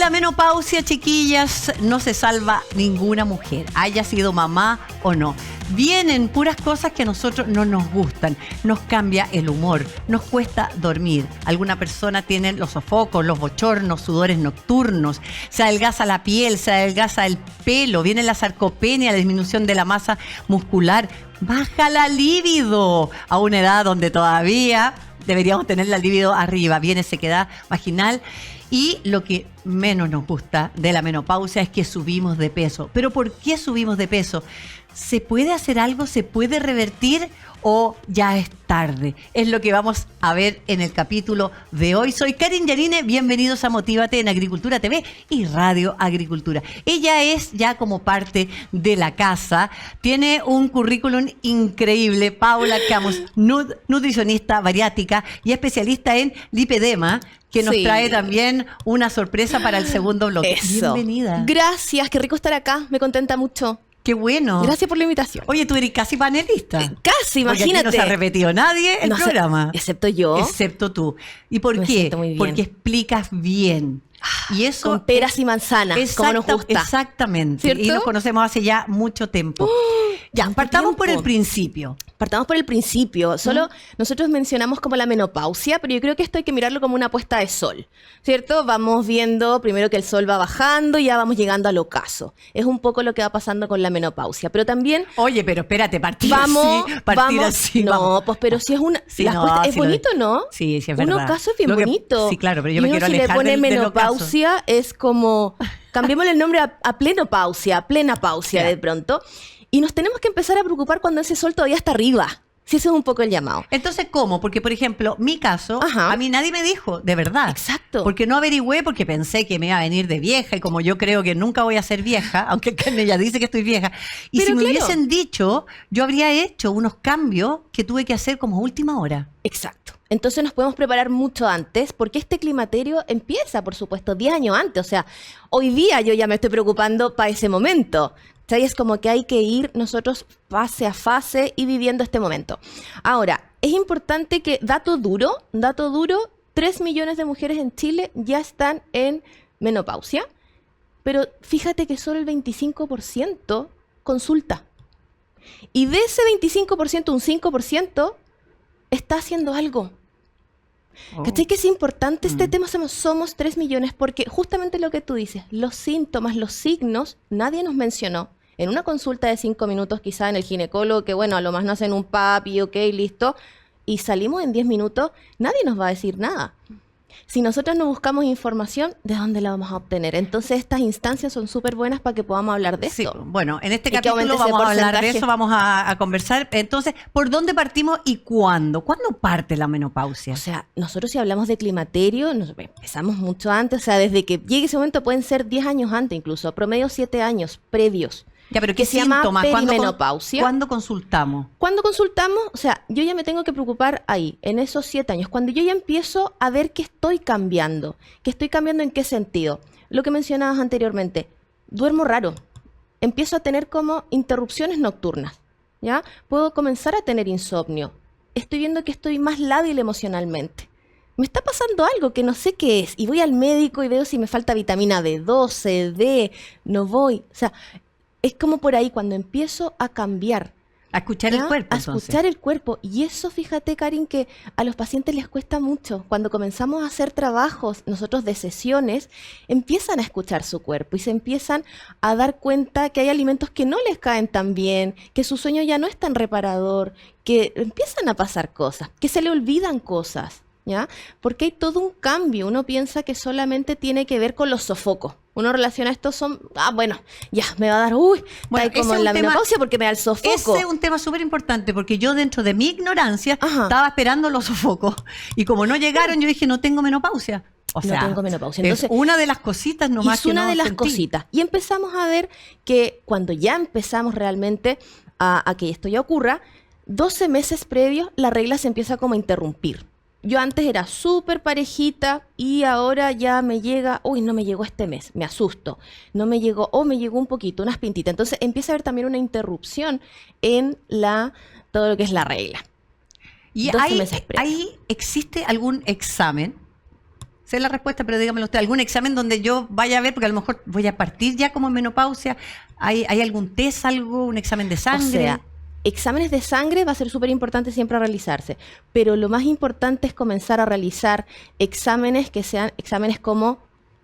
la menopausia, chiquillas, no se salva ninguna mujer, haya sido mamá o no. Vienen puras cosas que a nosotros no nos gustan. Nos cambia el humor, nos cuesta dormir. Alguna persona tiene los sofocos, los bochornos, sudores nocturnos, se adelgaza la piel, se adelgaza el pelo, viene la sarcopenia, la disminución de la masa muscular, baja la libido a una edad donde todavía deberíamos tener la libido arriba, viene sequedad vaginal. Y lo que menos nos gusta de la menopausia es que subimos de peso. ¿Pero por qué subimos de peso? ¿Se puede hacer algo? ¿Se puede revertir? ¿O ya es tarde? Es lo que vamos a ver en el capítulo de hoy. Soy Karin Yanine, bienvenidos a Motívate en Agricultura TV y Radio Agricultura. Ella es ya como parte de la casa, tiene un currículum increíble. Paula Camus, nutricionista bariátrica y especialista en lipedema, que nos trae también una sorpresa para el segundo bloque. Eso. Bienvenida. Gracias, qué rico estar acá, me contenta mucho. Qué bueno. Gracias por la invitación. Oye, tú eres casi panelista. Casi, imagínate. Porque aquí no se ha repetido nadie el programa. Excepto yo. Excepto tú. ¿Y por qué? Porque explicas bien. Y eso con peras y manzanas, como nos gusta. Exactamente. ¿Cierto? Y nos conocemos hace ya mucho tiempo. Ya, partamos por el principio. Partamos por el principio. Solo nosotros mencionamos como la menopausia, pero yo creo que esto hay que mirarlo como una puesta de sol, ¿cierto? Vamos viendo primero que el sol va bajando y ya vamos llegando al ocaso. Es un poco lo que va pasando con la menopausia. Pero también... Oye, pero espérate, partir así. No, vamos. Pues pero si es una... Sí, es bonito, ¿no? Sí, es verdad. Un ocaso es bien bonito. Sí, claro, pero yo me quiero si alejar le pone del menopausia, es como... Cambiémosle el nombre a plenopausia, a plena pausia de pronto. Y nos tenemos que empezar a preocupar cuando ese sol todavía está arriba. Sí, ese es un poco el llamado. Entonces, ¿cómo? Porque, por ejemplo, mi caso, a mí nadie me dijo, de verdad. Exacto. Porque no averigüé, porque pensé que me iba a venir de vieja, y como yo creo que nunca voy a ser vieja, aunque Carmen ya dice que estoy vieja, y pero si me hubiesen dicho, yo habría hecho unos cambios que tuve que hacer como a última hora. Exacto. Entonces nos podemos preparar mucho antes, porque este climaterio empieza, por supuesto, 10 años antes. O sea, hoy día yo ya me estoy preocupando para ese momento. Es como que hay que ir nosotros fase a fase y viviendo este momento. Ahora, es importante que, dato duro, 3 millones de mujeres en Chile ya están en menopausia, pero fíjate que solo el 25% consulta. Y de ese 25%, un 5% está haciendo algo. ¿Cachai? Que es importante este tema, somos 3 millones, porque justamente lo que tú dices, los síntomas, los signos, nadie nos mencionó. En una consulta de 5 minutos, quizá en el ginecólogo, que bueno, a lo más nos hacen un PAP y ok, listo, y salimos en 10 minutos, nadie nos va a decir nada. Si nosotros no buscamos información, ¿de dónde la vamos a obtener? Entonces estas instancias son súper buenas para que podamos hablar de esto. Sí, bueno, en este capítulo vamos a hablar de eso, vamos a conversar. Entonces, ¿por dónde partimos y cuándo? ¿Cuándo parte la menopausia? O sea, nosotros si hablamos de climaterio, empezamos mucho antes, o sea, desde que llegue ese momento pueden ser 10 años antes incluso, promedio 7 años previos. Ya, pero ¿qué se llama perimenopausia? ¿Cuándo consultamos? Cuando consultamos, o sea, yo ya me tengo que preocupar ahí, en esos 7 años, cuando yo ya empiezo a ver que estoy cambiando en qué sentido. Lo que mencionabas anteriormente, duermo raro, empiezo a tener como interrupciones nocturnas, ¿ya? Puedo comenzar a tener insomnio, estoy viendo que estoy más lábil emocionalmente. Me está pasando algo que no sé qué es, y voy al médico y veo si me falta vitamina B12, D, no voy, o sea... Es como por ahí cuando empiezo a cambiar. A escuchar el cuerpo. A escuchar el cuerpo. Y eso, fíjate, Karin, que a los pacientes les cuesta mucho. Cuando comenzamos a hacer trabajos nosotros de sesiones, empiezan a escuchar su cuerpo y se empiezan a dar cuenta que hay alimentos que no les caen tan bien, que su sueño ya no es tan reparador, que empiezan a pasar cosas, que se le olvidan cosas, ¿ya? Porque hay todo un cambio. Uno piensa que solamente tiene que ver con los sofocos. Uno relaciona esto bueno, ya me va a dar, bueno, como en la menopausia porque me da el sofoco. Ese es un tema súper importante porque yo dentro de mi ignorancia estaba esperando los sofocos y como no llegaron yo dije no tengo menopausia. O sea, no tengo menopausia. Entonces, es una de las cositas nomás que una de las cositas. Y empezamos a ver que cuando ya empezamos realmente a que esto ya ocurra, 12 meses previos la regla se empieza como a interrumpir. Yo antes era súper parejita y ahora ya me llega, no me llegó este mes, me asusto, no me llegó, me llegó un poquito, unas pintitas. Entonces empieza a haber también una interrupción en todo lo que es la regla. ¿Y ahí existe algún examen? sé la respuesta, pero dígamelo usted. ¿Algún examen donde yo vaya a ver? Porque a lo mejor voy a partir ya como en menopausia. ¿Hay algún test, un examen de sangre? O sea, exámenes de sangre va a ser súper importante siempre realizarse, pero lo más importante es comenzar a realizar exámenes que sean exámenes como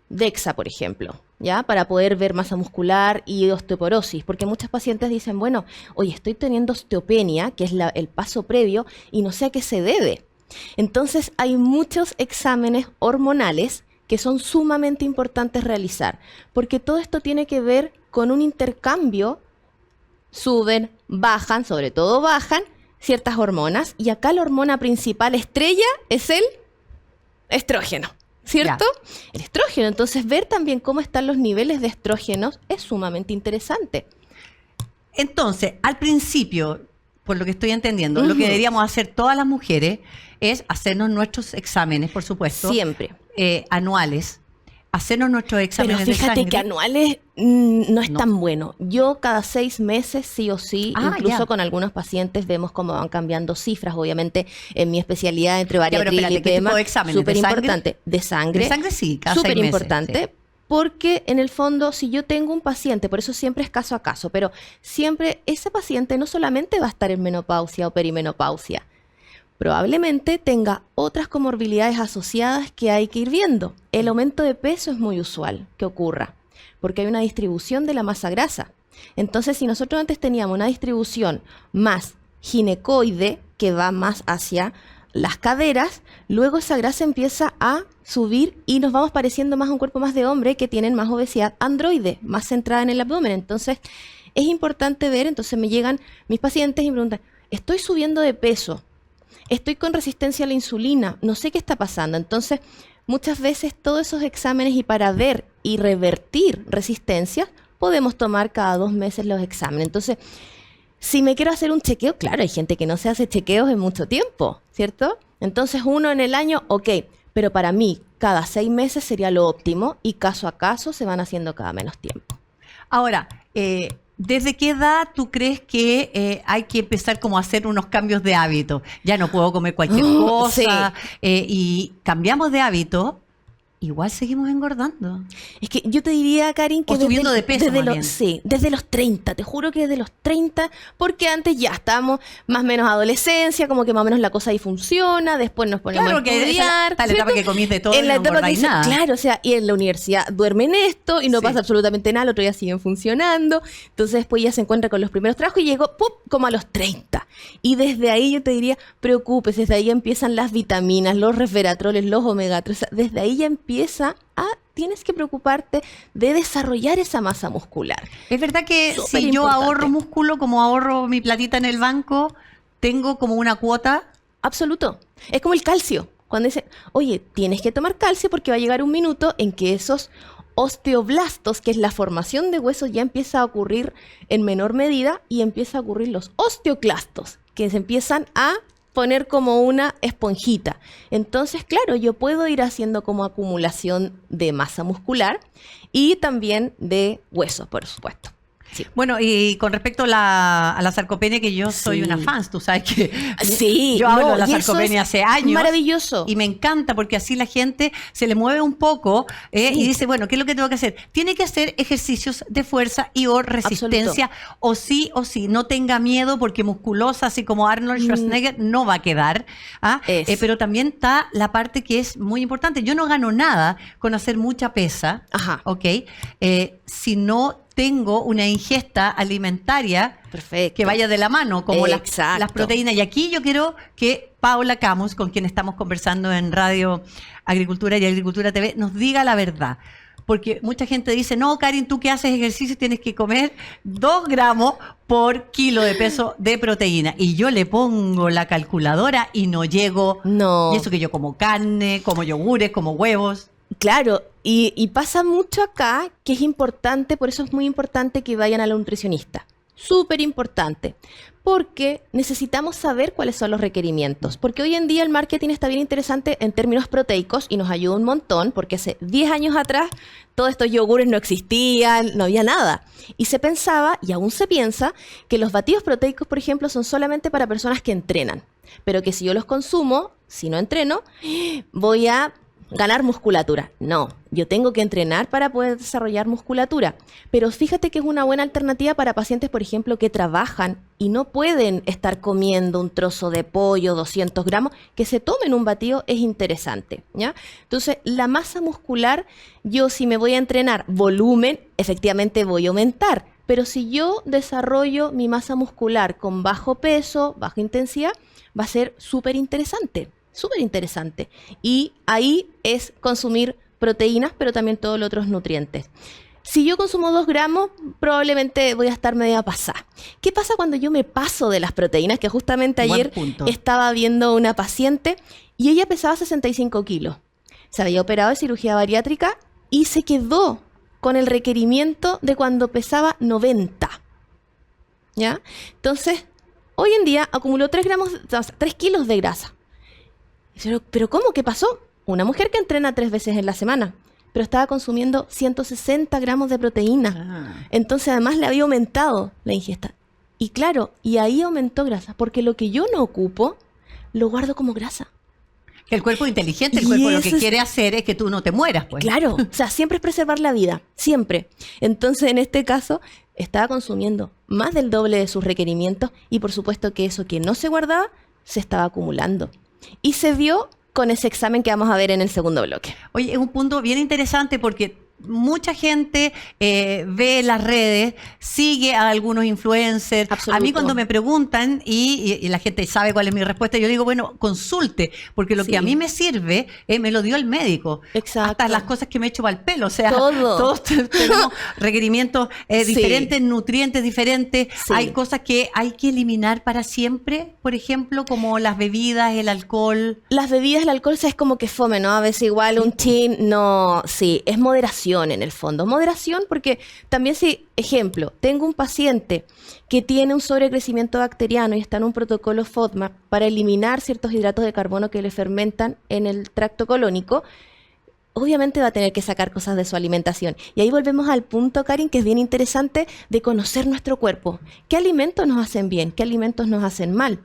DEXA, por ejemplo, ¿ya? Para poder ver masa muscular y osteoporosis, porque muchos pacientes dicen, bueno, oye, estoy teniendo osteopenia, que es el paso previo, y no sé a qué se debe. Entonces, hay muchos exámenes hormonales que son sumamente importantes realizar, porque todo esto tiene que ver con un intercambio, suben, bajan, sobre todo bajan, ciertas hormonas, y acá la hormona principal estrella es el estrógeno, ¿cierto? Ya. El estrógeno, entonces ver también cómo están los niveles de estrógenos es sumamente interesante. Entonces, al principio, por lo que estoy entendiendo, lo que deberíamos hacer todas las mujeres es hacernos nuestros exámenes, por supuesto. Siempre. Anuales. Hacernos nuestros exámenes de sangre. Pero fíjate que anuales no es tan bueno. Yo cada 6 meses, sí o sí, incluso con algunos pacientes vemos cómo van cambiando cifras. Obviamente, en mi especialidad entre bariatría y lipema, súper importante. De sangre. De sangre sí, cada 6 meses. Súper importante. Sí. Porque en el fondo, si yo tengo un paciente, por eso siempre es caso a caso, pero siempre ese paciente no solamente va a estar en menopausia o perimenopausia, probablemente tenga otras comorbilidades asociadas que hay que ir viendo. El aumento de peso es muy usual que ocurra, porque hay una distribución de la masa grasa. Entonces, si nosotros antes teníamos una distribución más ginecoide, que va más hacia las caderas, luego esa grasa empieza a subir y nos vamos pareciendo más a un cuerpo más de hombre que tienen más obesidad androide, más centrada en el abdomen. Entonces, es importante ver, entonces me llegan mis pacientes y me preguntan, estoy subiendo de peso, estoy con resistencia a la insulina, no sé qué está pasando. Entonces, muchas veces todos esos exámenes y para ver y revertir resistencias, podemos tomar cada 2 meses los exámenes. Entonces, si me quiero hacer un chequeo, claro, hay gente que no se hace chequeos en mucho tiempo, ¿cierto? Entonces, uno en el año, ok, pero para mí, cada 6 meses sería lo óptimo y caso a caso se van haciendo cada menos tiempo. Ahora, ¿desde qué edad tú crees que hay que empezar como a hacer unos cambios de hábito? Ya no puedo comer cualquier cosa y cambiamos de hábito, igual seguimos engordando. Es que yo te diría, Karin, que subiendo de peso desde los 30, te juro que desde los 30, porque antes ya estábamos más o menos adolescencia, como que más o menos la cosa ahí funciona, después nos ponemos a estudiar. Tal etapa que comís de todo y no engordáis nada. Claro, o sea, y en la universidad duermen esto y no pasa absolutamente nada, el otro día siguen funcionando, entonces después ya se encuentra con los primeros trabajos y llegó, ¡pum!, como a los 30. Y desde ahí yo te diría, preocúpese, desde ahí empiezan las vitaminas, los resveratroles, los omega 3, o sea, desde ahí ya tienes que preocuparte de desarrollar esa masa muscular. Es verdad que si yo ahorro músculo, como ahorro mi platita en el banco, tengo como una cuota. Absoluto. Es como el calcio. Cuando dicen, oye, tienes que tomar calcio porque va a llegar un minuto en que esos osteoblastos, que es la formación de huesos, ya empieza a ocurrir en menor medida y empieza a ocurrir los osteoclastos, que se empiezan a poner como una esponjita. Entonces, claro, yo puedo ir haciendo como acumulación de masa muscular y también de huesos, por supuesto. Sí. Bueno, y con respecto a la sarcopenia, que yo soy una fan, tú sabes que yo hablo de la sarcopenia hace años. Maravilloso. Y me encanta porque así la gente se le mueve un poco y dice, bueno, ¿qué es lo que tengo que hacer? Tiene que hacer ejercicios de fuerza y o resistencia, o sí, no tenga miedo porque musculosa, así como Arnold Schwarzenegger, no va a quedar. Pero también está la parte que es muy importante. Yo no gano nada con hacer mucha pesa, ¿ok? Si no tengo una ingesta alimentaria que vaya de la mano, como las proteínas. Y aquí yo quiero que Paula Camus, con quien estamos conversando en Radio Agricultura y Agricultura TV, nos diga la verdad. Porque mucha gente dice, no, Karin, tú que haces ejercicio tienes que comer 2 gramos por kilo de peso de proteína. Y yo le pongo la calculadora y no llego. No. Y eso que yo como carne, como yogures, como huevos. Claro, y pasa mucho acá que es importante, por eso es muy importante que vayan a la nutricionista. Súper importante, porque necesitamos saber cuáles son los requerimientos. Porque hoy en día el marketing está bien interesante en términos proteicos y nos ayuda un montón, porque hace 10 años atrás todos estos yogures no existían, no había nada. Y se pensaba, y aún se piensa, que los batidos proteicos, por ejemplo, son solamente para personas que entrenan. Pero que si yo los consumo, si no entreno, voy a ganar musculatura. No, yo tengo que entrenar para poder desarrollar musculatura. Pero fíjate que es una buena alternativa para pacientes, por ejemplo, que trabajan y no pueden estar comiendo un trozo de pollo, 200 gramos, que se tomen un batido es interesante, ¿ya? Entonces, la masa muscular, yo si me voy a entrenar volumen, efectivamente voy a aumentar. Pero si yo desarrollo mi masa muscular con bajo peso, baja intensidad, va a ser súper interesante. Súper interesante. Y ahí es consumir proteínas, pero también todos los otros nutrientes. Si yo consumo 2 gramos, probablemente voy a estar media pasada. ¿Qué pasa cuando yo me paso de las proteínas? Que justamente ayer estaba viendo una paciente y ella pesaba 65 kilos. Se había operado de cirugía bariátrica y se quedó con el requerimiento de cuando pesaba 90. ¿Ya? Entonces, hoy en día acumuló 3 kilos de grasa. ¿Pero cómo? ¿Qué pasó? Una mujer que entrena 3 veces en la semana, pero estaba consumiendo 160 gramos de proteína. Entonces, además, le había aumentado la ingesta. Y claro, y ahí aumentó grasa, porque lo que yo no ocupo, lo guardo como grasa. El cuerpo es inteligente, el cuerpo lo que quiere hacer es que tú no te mueras, pues. Claro, o sea, siempre es preservar la vida, siempre. Entonces, en este caso, estaba consumiendo más del doble de sus requerimientos y por supuesto que eso que no se guardaba, se estaba acumulando. Y se vio con ese examen que vamos a ver en el segundo bloque. Oye, es un punto bien interesante porque mucha gente ve las redes, sigue a algunos influencers. Absoluto. A mí cuando me preguntan y la gente sabe cuál es mi respuesta, yo digo, bueno, consulte, porque lo que a mí me sirve me lo dio el médico. Exacto. Hasta las cosas que me echo para el pelo. O sea, todo. Todos tenemos requerimientos diferentes, nutrientes diferentes. Sí. Hay cosas que hay que eliminar para siempre, por ejemplo, como las bebidas, el alcohol. Las bebidas, el alcohol, es como que fome, ¿no? A veces igual un chin, no, sí, es moderación en el fondo. Moderación porque también si, ejemplo, tengo un paciente que tiene un sobrecrecimiento bacteriano y está en un protocolo FODMAP para eliminar ciertos hidratos de carbono que le fermentan en el tracto colónico, obviamente va a tener que sacar cosas de su alimentación. Y ahí volvemos al punto, Karin, que es bien interesante de conocer nuestro cuerpo. ¿Qué alimentos nos hacen bien? ¿Qué alimentos nos hacen mal?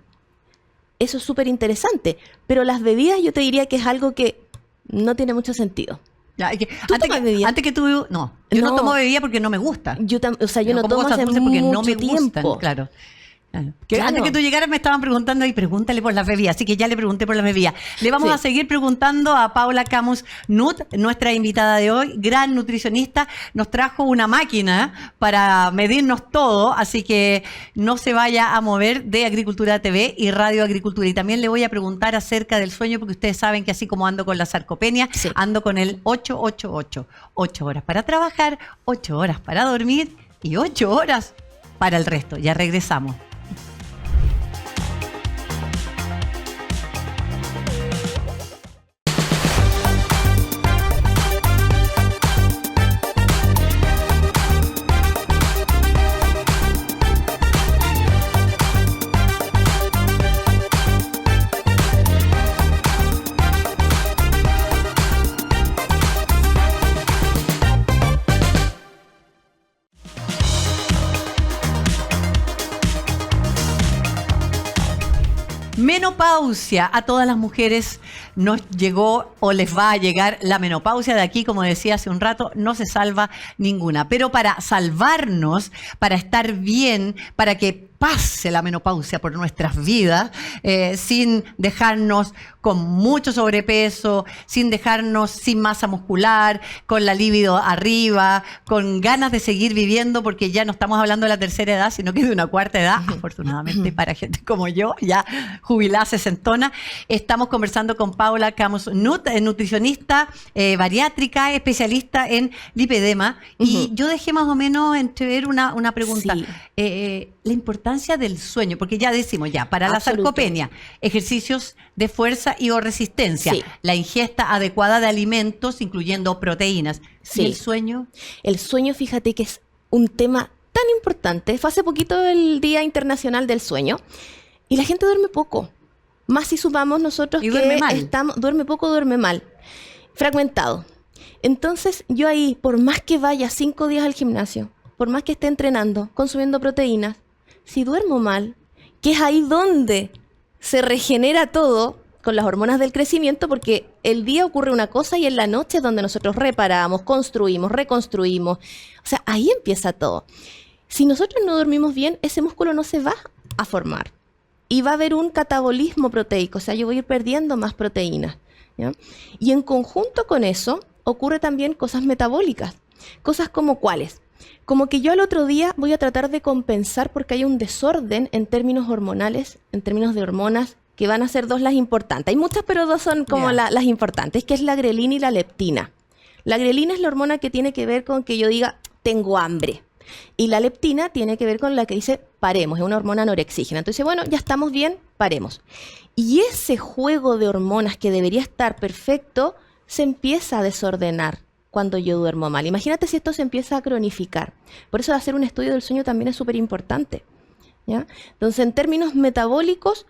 Eso es súper interesante. Pero las bebidas yo te diría que es algo que no tiene mucho sentido. Ya, ¿Tú tomas bebida? Antes que tú... No, yo no tomo bebida porque no me gusta. Yo no tomo hace porque mucho no me gustan, tiempo. claro. Claro. Antes que tú llegaras me estaban preguntando y pregúntale por las bebidas, así que ya le pregunté por las bebidas. Le vamos a seguir preguntando a Paula Camus Nut, nuestra invitada de hoy, gran nutricionista, nos trajo una máquina para medirnos todo, así que no se vaya a mover de Agricultura TV y Radio Agricultura. Y también le voy a preguntar acerca del sueño, porque ustedes saben que así como ando con la sarcopenia, ando con el 888. 8 horas para trabajar, 8 horas para dormir y 8 horas para el resto. Ya regresamos. Menopausia. A todas las mujeres nos llegó o les va a llegar la menopausia. De aquí, como decía hace un rato, no se salva ninguna. Pero para salvarnos, para estar bien, para que pase la menopausia por nuestras vidas, sin dejarnos con mucho sobrepeso, sin dejarnos sin masa muscular, con la libido arriba, con ganas de seguir viviendo, porque ya no estamos hablando de la tercera edad, sino que de una cuarta edad, afortunadamente para gente como yo, ya jubilada, sesentona. Estamos conversando con Paula Camus Nut, nutricionista, bariátrica, especialista en lipedema. Y yo dejé más o menos entrever una pregunta. Sí. La importancia del sueño, porque ya decimos para la sarcopenia, ejercicios de fuerza y o resistencia, la ingesta adecuada de alimentos, incluyendo proteínas. ¿Y el sueño? El sueño, fíjate que es un tema tan importante. Fue hace poquito el Día Internacional del Sueño y la gente duerme poco. Más si sumamos nosotros que duerme poco, duerme mal. Fragmentado. Entonces, yo ahí, por más que vaya 5 días al gimnasio, por más que esté entrenando, consumiendo proteínas, si duermo mal, que es ahí donde se regenera todo, con las hormonas del crecimiento, porque el día ocurre una cosa y en la noche es donde nosotros reparamos, construimos, reconstruimos. O sea, ahí empieza todo. Si nosotros no dormimos bien, ese músculo no se va a formar. Y va a haber un catabolismo proteico, o sea, yo voy a ir perdiendo más proteínas, ¿ya? Y en conjunto con eso, ocurre también cosas metabólicas. Cosas como ¿cuáles? Como que yo al otro día voy a tratar de compensar porque hay un desorden en términos hormonales, en términos de hormonas, que van a ser dos las importantes. Hay muchas, pero dos son como las importantes, que es la grelina y la leptina. La grelina es la hormona que tiene que ver con que yo diga, tengo hambre. Y la leptina tiene que ver con la que dice, paremos, es una hormona anorexígena. Entonces, bueno, ya estamos bien, paremos. Y ese juego de hormonas que debería estar perfecto, se empieza a desordenar cuando yo duermo mal. Imagínate si esto se empieza a cronificar. Por eso hacer un estudio del sueño también es súper importante, ¿ya? Entonces, en términos metabólicos,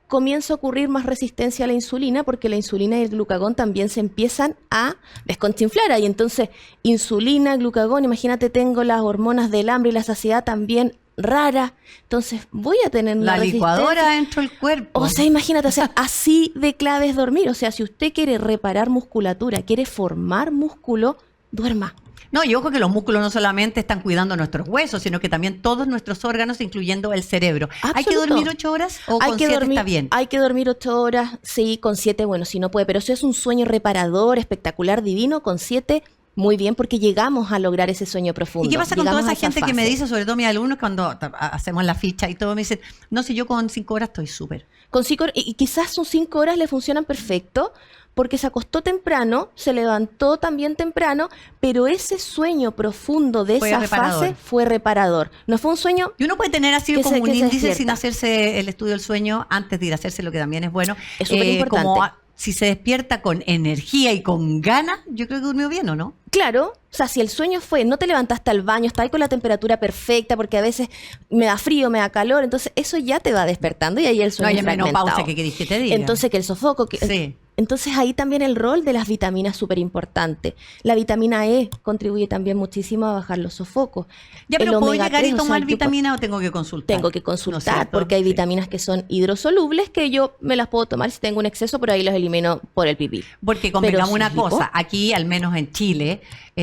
comienza a ocurrir más resistencia a la insulina, porque la insulina y el glucagón también se empiezan a desconchinflar ahí. Entonces, insulina, glucagón, imagínate, tengo las hormonas del hambre y la saciedad también rara, entonces voy a tener la licuadora dentro del cuerpo. O sea, imagínate, o sea, así de clave es dormir. O sea, si usted quiere reparar musculatura, quiere formar músculo, duerma. No, y ojo que los músculos no solamente están cuidando nuestros huesos, sino que también todos nuestros órganos, incluyendo el cerebro. Absoluto. ¿Hay que dormir 8 horas o con 7 está bien? Hay que dormir 8 horas, sí, con 7, bueno, si no puede, pero eso es un sueño reparador, espectacular, divino, con 7 muy bien, porque llegamos a lograr ese sueño profundo. ¿Y qué pasa con toda esa gente que me dice, sobre todo mis alumnos, cuando hacemos la ficha y todo, me dicen, no, si yo con 5 horas estoy súper? Con 5 horas, y quizás sus 5 horas le funcionan perfecto, porque se acostó temprano, se levantó también temprano, pero ese sueño profundo de esa fase fue reparador. No fue un sueño... Y uno puede tener así como un índice sin hacerse el estudio del sueño antes de ir a hacerse, lo que también es bueno. Es súper importante. Si se despierta con energía y con ganas, yo creo que durmió bien, ¿o no? Claro, o sea, si el sueño fue, no te levantaste al baño, estás ahí con la temperatura perfecta, porque a veces me da frío, me da calor, entonces eso ya te va despertando y ahí el sueño no hay menopausia, ¿qué querés que te diga? Entonces que el sofoco... Sí. Entonces ahí también el rol de las vitaminas es súper importante. La vitamina E contribuye también muchísimo a bajar los sofocos. Ya, pero ¿puedo llegar y tomar vitamina o tengo que consultar? Tengo que consultar, ¿no? Porque hay vitaminas que son hidrosolubles que yo me las puedo tomar si tengo un exceso, pero ahí los elimino por el pipí. Porque convengamos una cosa, aquí al menos en Chile,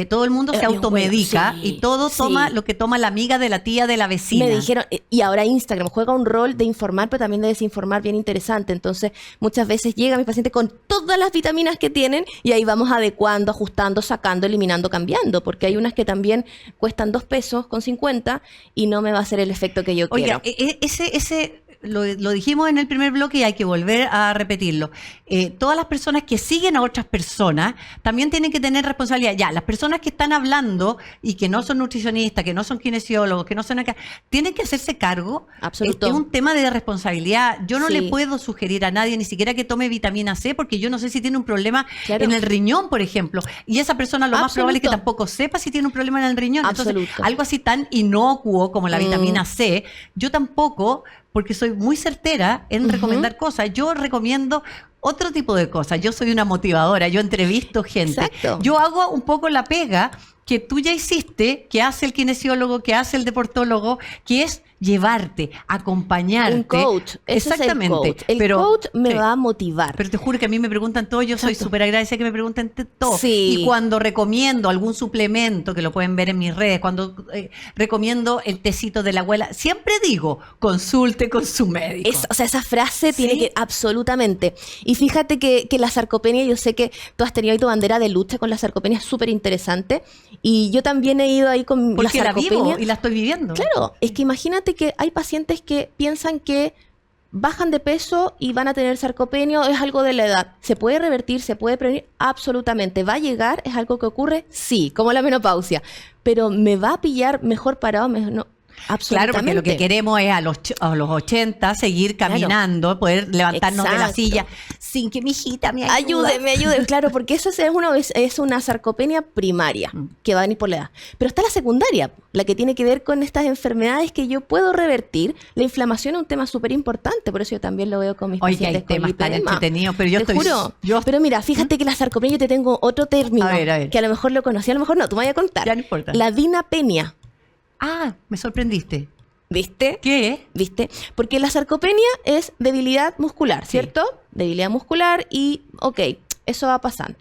todo el mundo se automedica, bueno, sí, y todo toma lo que toma la amiga de la tía de la vecina. Me dijeron, y ahora Instagram juega un rol de informar, pero también de desinformar bien interesante. Entonces, muchas veces llega mi paciente con todas las vitaminas que tienen y ahí vamos adecuando, ajustando, sacando, eliminando, cambiando, porque hay unas que también cuestan 2 pesos con 50 y no me va a hacer el efecto que yo quiero. Oiga, ese lo dijimos en el primer bloque y hay que volver a repetirlo. Todas las personas que siguen a otras personas también tienen que tener responsabilidad. Ya, las personas que están hablando y que no son nutricionistas, que no son kinesiólogos, que no son acá, tienen que hacerse cargo. Absoluto. Es un tema de responsabilidad. Yo no le puedo sugerir a nadie ni siquiera que tome vitamina C porque yo no sé si tiene un problema en el riñón, por ejemplo. Y esa persona lo más probable es que tampoco sepa si tiene un problema en el riñón. Entonces, algo así tan inocuo como la vitamina C, yo tampoco, porque soy muy certera en recomendar cosas. Yo recomiendo otro tipo de cosas. Yo soy una motivadora, yo entrevisto gente. Exacto. Yo hago un poco la pega que tú ya hiciste, que hace el kinesiólogo, que hace el deportólogo, que es llevarte, acompañarte. Un coach. Exactamente. El coach me va a motivar. Pero te juro que a mí me preguntan todo, yo soy súper agradecida que me pregunten todo. Sí. Y cuando recomiendo algún suplemento, que lo pueden ver en mis redes, cuando recomiendo el tecito de la abuela, siempre digo, consulte con su médico. O sea, esa frase tiene que, absolutamente. Y fíjate que la sarcopenia, yo sé que tú has tenido ahí tu bandera de lucha con la sarcopenia, es súper interesante. Y yo también he ido ahí con porque la sarcopenia. La vivo y la estoy viviendo. Claro, es que imagínate que hay pacientes que piensan que bajan de peso y van a tener sarcopenia, o es algo de la edad. ¿Se puede revertir? ¿Se puede prevenir? Absolutamente. ¿Va a llegar? ¿Es algo que ocurre? Sí, como la menopausia. Pero ¿me va a pillar mejor parado? No. Absolutamente. Claro, porque lo que queremos es a los 80 seguir caminando, poder levantarnos de la silla sin que mi hijita me ayude. Me ayude. Claro, porque eso es una sarcopenia primaria que va a venir por la edad. Pero está la secundaria, la que tiene que ver con estas enfermedades que yo puedo revertir. La inflamación es un tema súper importante, por eso yo también lo veo con mis pacientes con temas tan entretenidos, pero Pero mira, fíjate que la sarcopenia, yo te tengo otro término a ver. que a lo mejor lo conocí, a lo mejor no, tú me vas a contar. Ya no importa. La dinapenia. Ah, me sorprendiste. ¿Viste? ¿Qué? ¿Viste? Porque la sarcopenia es debilidad muscular, ¿cierto? Sí. Debilidad muscular y, ok, eso va pasando.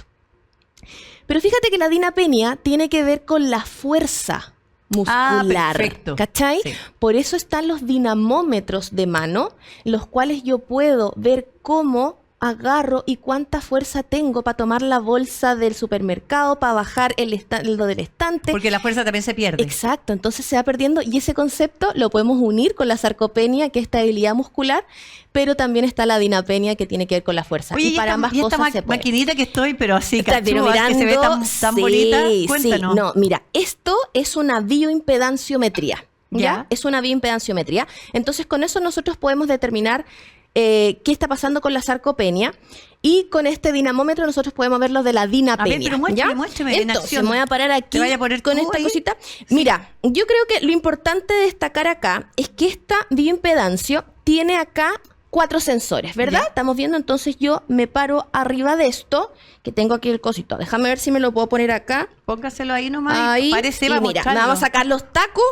Pero fíjate que la dinapenia tiene que ver con la fuerza muscular. Perfecto. ¿Cachai? Sí. Por eso están los dinamómetros de mano, los cuales yo puedo ver cómo agarro y cuánta fuerza tengo para tomar la bolsa del supermercado, para bajar lo del estante. Porque la fuerza también se pierde. Exacto, entonces se va perdiendo y ese concepto lo podemos unir con la sarcopenia, que es esta debilidad muscular, pero también está la dinapenia, que tiene que ver con la fuerza. Oye, y para ambas cosas se puede. Maquinita que estoy, pero así, mirando, que se ve tan bonita. Cuéntanos. Sí, no, mira, esto es una bioimpedanciometría. ¿Ya? Es una bioimpedanciometría. Entonces, con eso nosotros podemos determinar qué está pasando con la sarcopenia, y con este dinamómetro nosotros podemos ver lo de la dinapenia. A ver, pero muéstrame en Entonces, acción. me voy a parar aquí ¿Te vaya a poner con tú esta ahí? cosita. Sí. Mira, yo creo que lo importante de destacar acá es que esta bioimpedancio tiene acá 4 sensores, ¿verdad? Ya. Estamos viendo, entonces yo me paro arriba de esto, que tengo aquí el cosito. Déjame ver si me lo puedo poner acá. Póngaselo ahí nomás. Ahí, Parece, y va a mira, mostrarlo. vamos a sacar los tacos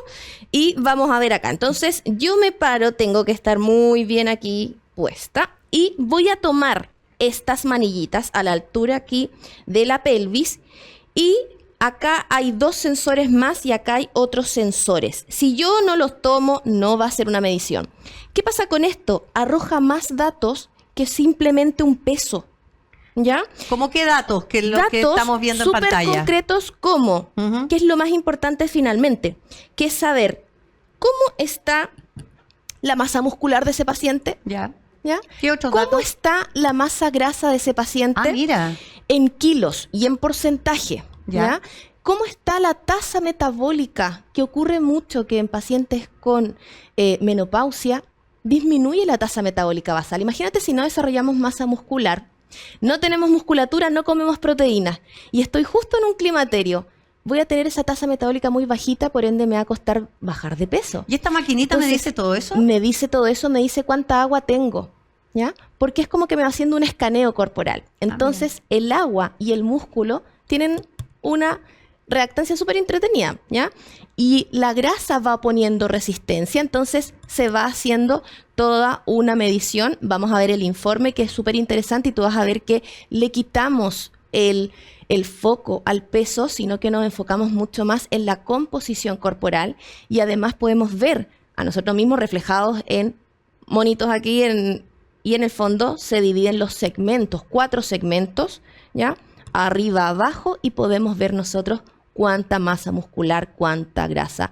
y vamos a ver acá. Entonces, yo me paro, tengo que estar muy bien aquí puesta y voy a tomar estas manillitas a la altura aquí de la pelvis, y acá hay 2 sensores más y acá hay otros sensores. Si yo no los tomo, no va a ser una medición. ¿Qué pasa con esto? Arroja más datos que simplemente un peso. ¿Ya? ¿Cómo qué datos? Que lo que estamos viendo en pantalla. Súper concretos como, ¿qué es lo más importante finalmente? Que es saber cómo está la masa muscular de ese paciente. Ya. ¿Ya? ¿Qué otros ¿Cómo datos? está la masa grasa de ese paciente? Mira. En kilos y en porcentaje. ¿Ya? ¿Cómo está la tasa metabólica? Que ocurre mucho que en pacientes con menopausia disminuye la tasa metabólica basal. Imagínate si no desarrollamos masa muscular, no tenemos musculatura, no comemos proteínas y estoy justo en un climaterio. Voy a tener esa tasa metabólica muy bajita, por ende me va a costar bajar de peso. ¿Y esta maquinita me dice todo eso? Me dice todo eso, me dice cuánta agua tengo, ¿ya? Porque es como que me va haciendo un escaneo corporal. Entonces, el agua y el músculo tienen una reactancia súper entretenida, ¿ya? Y la grasa va poniendo resistencia, entonces se va haciendo toda una medición. Vamos a ver el informe, que es súper interesante, y tú vas a ver que le quitamos el foco al peso, sino que nos enfocamos mucho más en la composición corporal, y además podemos ver a nosotros mismos reflejados en monitos aquí y en el fondo se dividen los segmentos, 4 segmentos, ¿ya? Arriba, abajo, y podemos ver nosotros cuánta masa muscular, cuánta grasa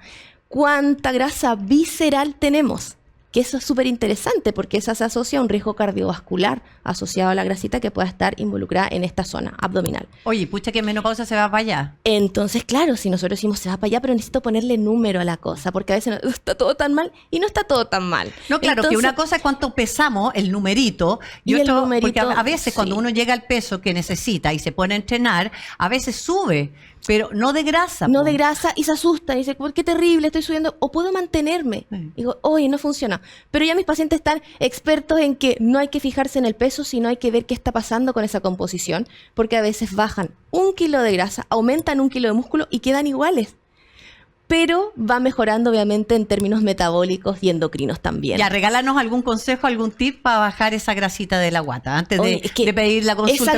visceral tenemos. Que eso es súper interesante porque esa se asocia a un riesgo cardiovascular asociado a la grasita que pueda estar involucrada en esta zona abdominal. Oye, pucha, que en menopausia se va para allá. Entonces, claro, si nosotros decimos se va para allá, pero necesito ponerle número a la cosa, porque a veces está todo tan mal y no está todo tan mal. No, claro, entonces, que una cosa es cuánto pesamos, el numerito, y el otro, numerito, porque a veces cuando uno llega al peso que necesita y se pone a entrenar, a veces sube, pero no de grasa. No de grasa, y se asusta y dice, qué terrible, estoy subiendo, o puedo mantenerme. Digo, oye, no funciona. Pero ya mis pacientes están expertos en que no hay que fijarse en el peso, sino hay que ver qué está pasando con esa composición, porque a veces bajan 1 kilo de grasa, aumentan 1 kilo de músculo y quedan iguales. Pero va mejorando obviamente en términos metabólicos y endocrinos también. Ya, regálanos algún consejo, algún tip para bajar esa grasita de la guata, antes de pedir la consulta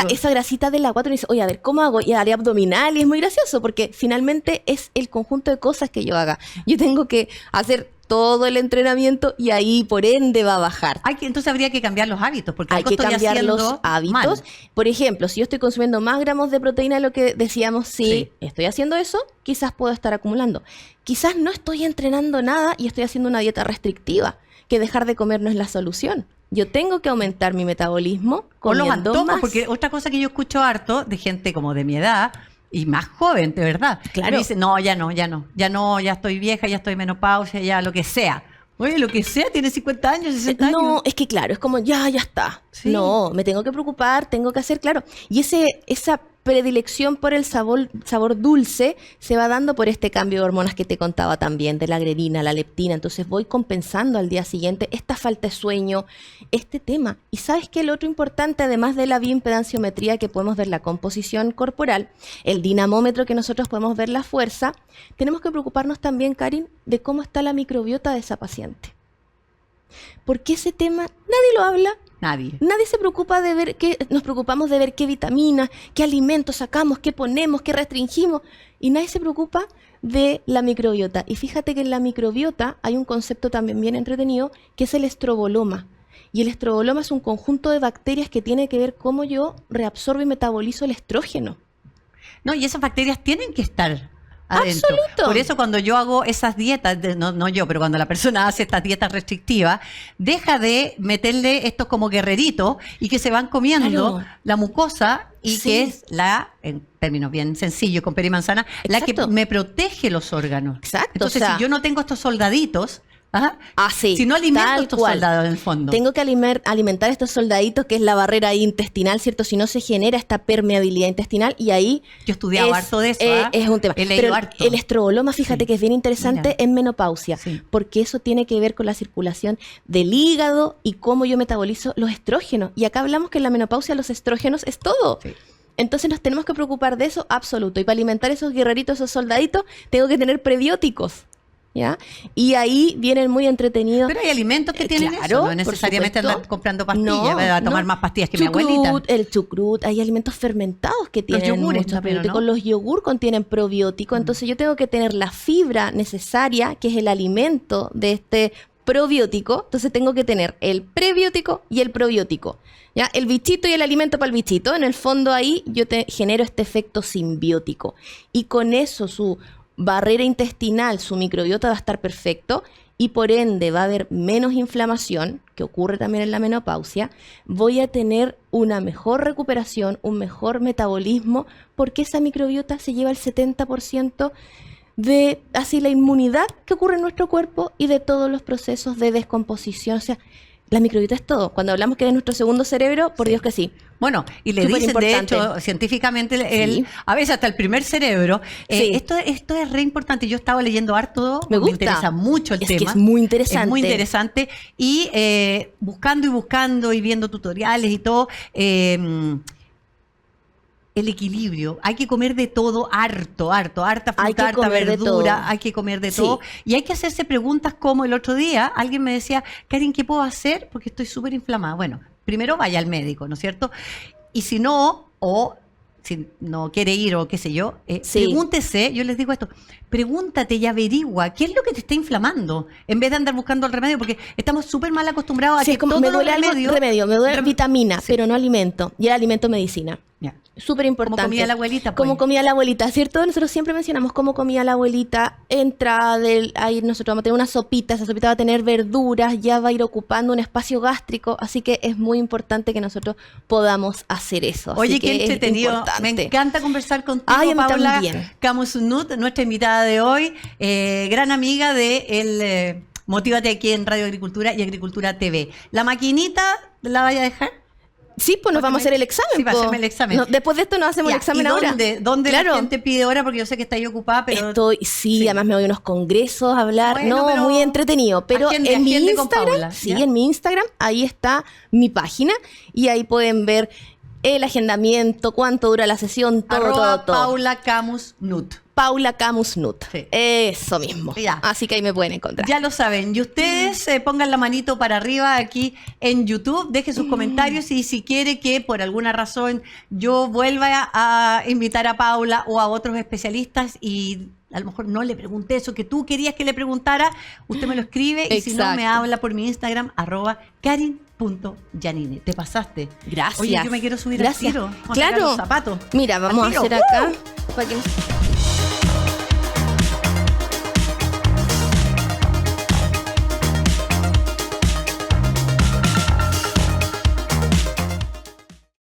esa grasita de la guata, uno dice, oye, a ver, ¿cómo hago? Y haré abdominal, y es muy gracioso, porque finalmente es el conjunto de cosas que yo haga. Yo tengo que hacer todo el entrenamiento y ahí por ende va a bajar. Entonces habría que cambiar los hábitos, porque hay que cambiar los hábitos. Mal. Por ejemplo, si yo estoy consumiendo más gramos de proteína de lo que decíamos, si estoy haciendo eso, quizás puedo estar acumulando. Quizás no estoy entrenando nada y estoy haciendo una dieta restrictiva, que dejar de comer no es la solución. Yo tengo que aumentar mi metabolismo comiendo los antojos, más. porque otra cosa que yo escucho harto de gente como de mi edad y más joven, de verdad. Claro. Me dice, ya estoy vieja, ya estoy menopausia, ya lo que sea. Oye, lo que sea, tiene 50 años, 60 años. No, es que claro, es como ya está. Sí. No, me tengo que preocupar, tengo que hacer, claro. Y esa predilección por el sabor dulce se va dando por este cambio de hormonas que te contaba también, de la grelina, la leptina. Entonces voy compensando al día siguiente esta falta de sueño, este tema. Y ¿sabes qué? Lo otro importante, además de la bioimpedanciometría, que podemos ver la composición corporal, el dinamómetro que nosotros podemos ver la fuerza, tenemos que preocuparnos también, Karin, de cómo está la microbiota de esa paciente. Porque ese tema nadie lo habla. Nadie se preocupa de ver nos preocupamos de ver qué vitaminas, qué alimentos sacamos, qué ponemos, qué restringimos. Y nadie se preocupa de la microbiota. Y fíjate que en la microbiota hay un concepto también bien entretenido, que es el estroboloma. Y el estroboloma es un conjunto de bacterias que tiene que ver cómo yo reabsorbo y metabolizo el estrógeno. No, y esas bacterias tienen que estar adentro. Absoluto. Por eso cuando yo hago esas dietas, no yo, pero cuando la persona hace estas dietas restrictivas, deja de meterle estos como guerreritos y que se van comiendo Claro. la mucosa y Sí. que es en términos bien sencillos, con pera y manzana, la que Exacto. me protege los órganos. Exacto, Entonces, o sea, si yo no tengo estos soldaditos, sí, si no alimento tal estos cual. soldados en el fondo. Tengo que alimentar estos soldaditos, que es la barrera intestinal, ¿cierto? Si no se genera esta permeabilidad intestinal, y ahí Yo he estudiado harto de eso. es un tema. He leído Pero harto. el estroboloma, fíjate Sí. que es bien interesante Mira. en menopausia, Sí. porque eso tiene que ver con la circulación del hígado y cómo yo metabolizo los estrógenos. Y acá hablamos que en la menopausia los estrógenos es todo. Sí. Entonces nos tenemos que preocupar de eso, absoluto. Y para alimentar esos guerreritos, esos soldaditos, tengo que tener prebióticos, ¿ya? Y ahí vienen muy entretenidos. Pero hay alimentos que tienen claro, eso, no por necesariamente supuesto. andar comprando pastillas, No, va a tomar no. más pastillas que Chucrut, mi abuelita. El chucrut, hay alimentos fermentados que tienen yogures muchos también, ¿o probióticos. no? Los yogur contienen probióticos, entonces yo tengo que tener la fibra necesaria, que es el alimento de este probiótico, entonces tengo que tener el prebiótico y el probiótico. ¿Ya? El bichito y el alimento para el bichito, en el fondo ahí yo genero este efecto simbiótico. Y con eso su barrera intestinal, su microbiota va a estar perfecto y por ende va a haber menos inflamación, que ocurre también en la menopausia. Voy a tener una mejor recuperación, un mejor metabolismo, porque esa microbiota se lleva el 70% de así la inmunidad que ocurre en nuestro cuerpo y de todos los procesos de descomposición. O sea, la microbiota es todo. Cuando hablamos que es nuestro segundo cerebro, por Dios que sí. Bueno, y le Súper dicen, de importante. hecho, científicamente, Sí. a veces hasta el primer cerebro. Sí. Esto es re importante. Yo estaba leyendo harto, Me gusta. interesa mucho el Es tema. que es muy interesante. Es muy interesante. Y buscando y viendo tutoriales y todo, el equilibrio. Hay que comer de todo, harta Hay que fruta, harta comer de verdura, todo. hay que comer de Sí. todo. Y hay que hacerse preguntas como el otro día, alguien me decía, Karin, ¿qué puedo hacer? Porque estoy súper inflamada. Bueno, primero vaya al médico, ¿no es cierto? Y si no, o si no quiere ir o qué sé yo, Sí. pregúntese, yo les digo esto, pregúntate y averigua qué es lo que te está inflamando, en vez de andar buscando el remedio, porque estamos súper mal acostumbrados a Sí, que es como todos me los duele algo, remedio, me duele vitamina, Sí. pero no alimento. Y el alimento medicina. Ya. Súper importante. Como comía la abuelita, pues. Como comía la abuelita, ¿cierto? Nosotros siempre mencionamos cómo comía la abuelita. Ahí nosotros vamos a tener una sopita, esa sopita va a tener verduras, ya va a ir ocupando un espacio gástrico, así que es muy importante que nosotros podamos hacer eso. Así Oye, que qué es entretenido. importante. Me encanta conversar contigo, Ay, a mí Paula también. Camus-Nut, nuestra invitada de hoy, gran amiga de Motívate aquí en Radio Agricultura y Agricultura TV. ¿La maquinita la vaya a dejar? Sí, pues nos vamos a hacer el examen. Sí, para po. hacerme el examen. No, después de esto nos hacemos Ya, el examen ¿y ahora. ¿Dónde Claro. la gente pide hora? Porque yo sé que está ahí ocupada, pero... Sí, además me voy a unos congresos a hablar, Bueno, pero muy entretenido. Pero agende en mi con Instagram, Paula, sí, ¿ya? en mi Instagram, ahí está mi página y ahí pueden ver el agendamiento, cuánto dura la sesión, todo, @ todo. Paula Camus-Nut. Paula Camus-Nut. Sí. Eso mismo. Ya. Así que ahí me pueden encontrar. Ya lo saben. Y ustedes pongan la manito para arriba aquí en YouTube, dejen sus comentarios y si quiere que por alguna razón yo vuelva a invitar a Paula o a otros especialistas y a lo mejor no le pregunté eso que tú querías que le preguntara, usted me lo escribe y si no me Exacto. habla por mi Instagram @karin.janine. Te pasaste. Gracias. Oye, yo me quiero subir Gracias. al tiro. Vamos a Claro. sacar los zapatos. Mira, vamos a Al tiro. hacer acá. Para que